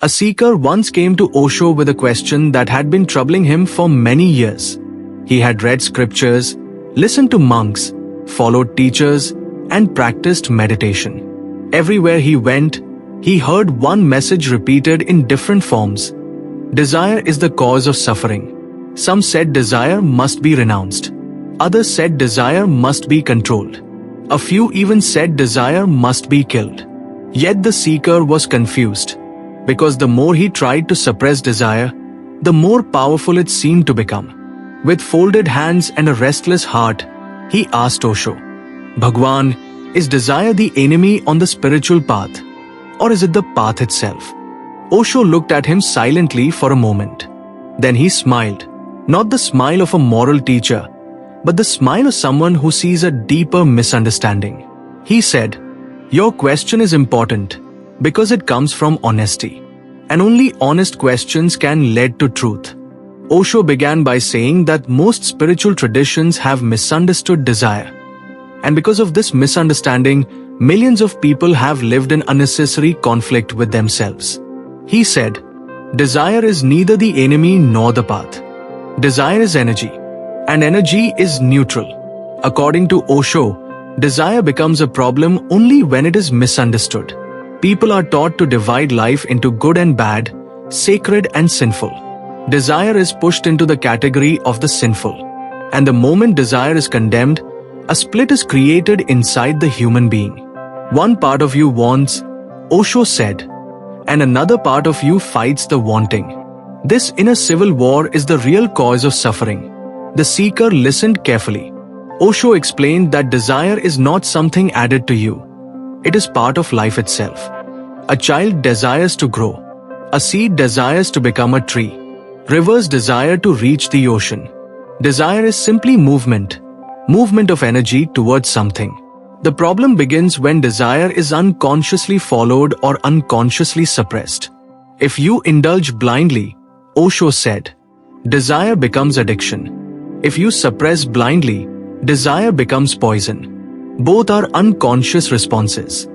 A seeker once came to Osho with a question that had been troubling him for many years. He had read scriptures, listened to monks, followed teachers, and practiced meditation. Everywhere he went, he heard one message repeated in different forms. Desire is the cause of suffering. Some said desire must be renounced. Others said desire must be controlled. A few even said desire must be killed. Yet the seeker was confused, because the more he tried to suppress desire, the more powerful it seemed to become. With folded hands and a restless heart, he asked Osho, "Bhagwan, is desire the enemy on the spiritual path, or is it the path itself?" Osho looked at him silently for a moment. Then he smiled, not the smile of a moral teacher, but the smile of someone who sees a deeper misunderstanding. He said, "Your question is important because it comes from honesty, and only honest questions can lead to truth." Osho began by saying that most spiritual traditions have misunderstood desire. And because of this misunderstanding, millions of people have lived in unnecessary conflict with themselves. He said, "Desire is neither the enemy nor the path. Desire is energy, and energy is neutral." According to Osho, desire becomes a problem only when it is misunderstood. People are taught to divide life into good and bad, sacred and sinful. Desire is pushed into the category of the sinful. And the moment desire is condemned, a split is created inside the human being. One part of you wants, Osho said, and another part of you fights the wanting. This inner civil war is the real cause of suffering. The seeker listened carefully. Osho explained that desire is not something added to you. It is part of life itself. A child desires to grow. A seed desires to become a tree. Rivers desire to reach the ocean. Desire is simply movement of energy towards something. The problem begins when desire is unconsciously followed or unconsciously suppressed. If you indulge blindly, Osho said, desire becomes addiction. If you suppress blindly, desire becomes poison. Both are unconscious responses.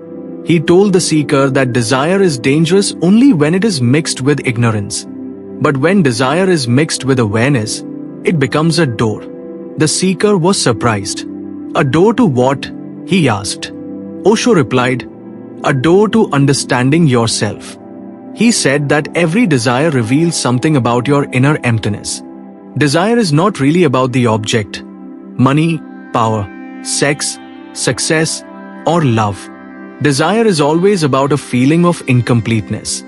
He told the seeker that desire is dangerous only when it is mixed with ignorance. But when desire is mixed with awareness, it becomes a door. The seeker was surprised. A door to what? He asked. Osho replied, a door to understanding yourself. He said that every desire reveals something about your inner emptiness. Desire is not really about the object, money, power, sex, success, or love. Desire is always about a feeling of incompleteness.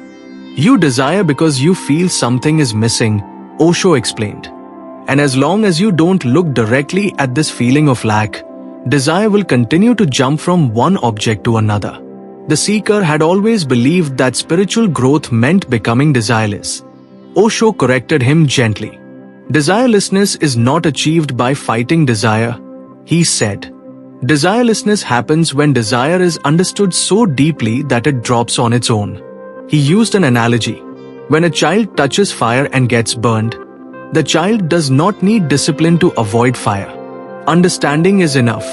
You desire because you feel something is missing, Osho explained. And as long as you don't look directly at this feeling of lack, desire will continue to jump from one object to another. The seeker had always believed that spiritual growth meant becoming desireless. Osho corrected him gently. Desirelessness is not achieved by fighting desire, he said. Desirelessness happens when desire is understood so deeply that it drops on its own. He used an analogy. When a child touches fire and gets burned, the child does not need discipline to avoid fire. Understanding is enough.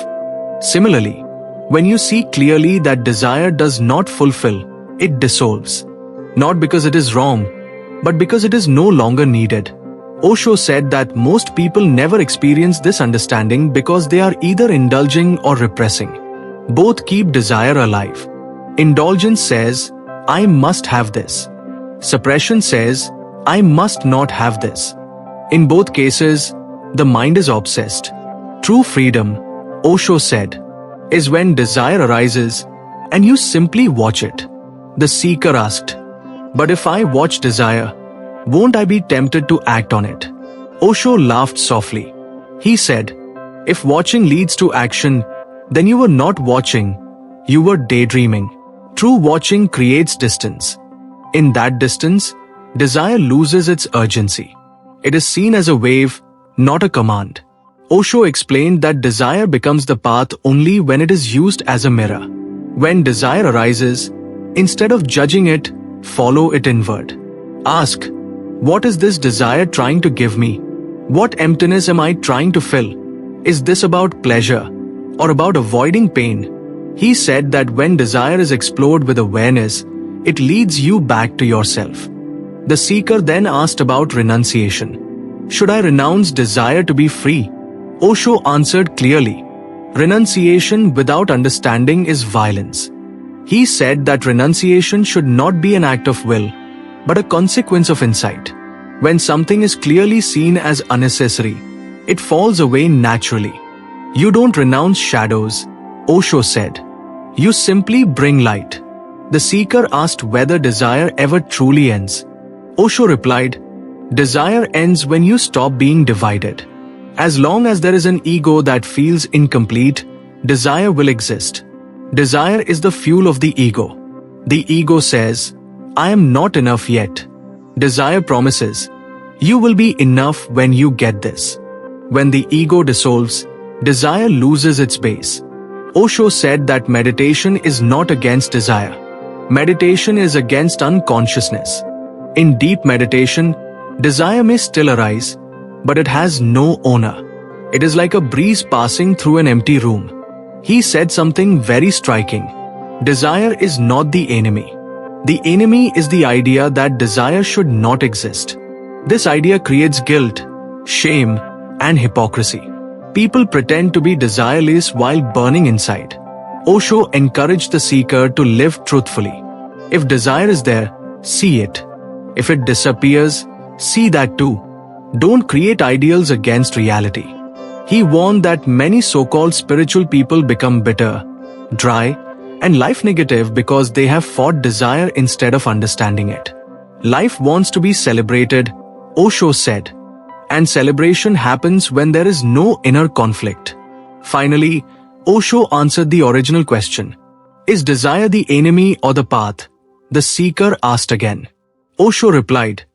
Similarly, when you see clearly that desire does not fulfill, it dissolves. Not because it is wrong, but because it is no longer needed. Osho said that most people never experience this understanding because they are either indulging or repressing. Both keep desire alive. Indulgence says, I must have this. Suppression says, I must not have this. In both cases, the mind is obsessed. True freedom, Osho said, is when desire arises and you simply watch it. The seeker asked, but if I watch desire, won't I be tempted to act on it? Osho laughed softly. He said, if watching leads to action, then you were not watching, you were daydreaming. True watching creates distance. In that distance, desire loses its urgency. It is seen as a wave, not a command. Osho explained that desire becomes the path only when it is used as a mirror. When desire arises, instead of judging it, follow it inward. Ask, what is this desire trying to give me? What emptiness am I trying to fill? Is this about pleasure or about avoiding pain? He said that when desire is explored with awareness, It leads you back to yourself. The seeker then asked about renunciation. Should I renounce desire to be free? Osho answered clearly. Renunciation without understanding is violence. He said that renunciation should not be an act of will, but a consequence of insight. When something is clearly seen as unnecessary, it falls away naturally. You don't renounce shadows, Osho said. You simply bring light. The seeker asked whether desire ever truly ends. Osho replied, desire ends when you stop being divided. As long as there is an ego that feels incomplete, desire will exist. Desire is the fuel of the ego. The ego says, I am not enough yet. Desire promises, you will be enough when you get this. When the ego dissolves, desire loses its base. Osho said that meditation is not against desire. Meditation is against unconsciousness. In deep meditation, desire may still arise, but it has no owner. It is like a breeze passing through an empty room. He said something very striking. Desire is not the enemy. The enemy is the idea that desire should not exist. This idea creates guilt, shame, and hypocrisy. People pretend to be desireless while burning inside. Osho encouraged the seeker to live truthfully. If desire is there, see it. If it disappears, see that too. Don't create ideals against reality. He warned that many so-called spiritual people become bitter, dry, and life negative because they have fought desire instead of understanding it. Life wants to be celebrated, Osho said, and celebration happens when there is no inner conflict. Finally, Osho answered the original question. Is desire the enemy or the path? The seeker asked again. Osho replied,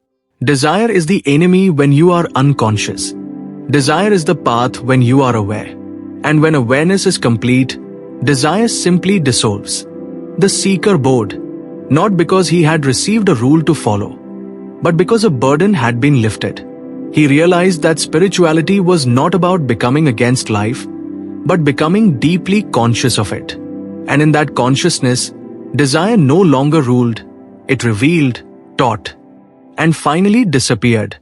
desire is the enemy when you are unconscious. Desire is the path when you are aware. And when awareness is complete, desire simply dissolves. The seeker bowed, not because he had received a rule to follow, but because a burden had been lifted. He realized that spirituality was not about becoming against life, but becoming deeply conscious of it. And in that consciousness, desire no longer ruled, it revealed, taught, and finally disappeared.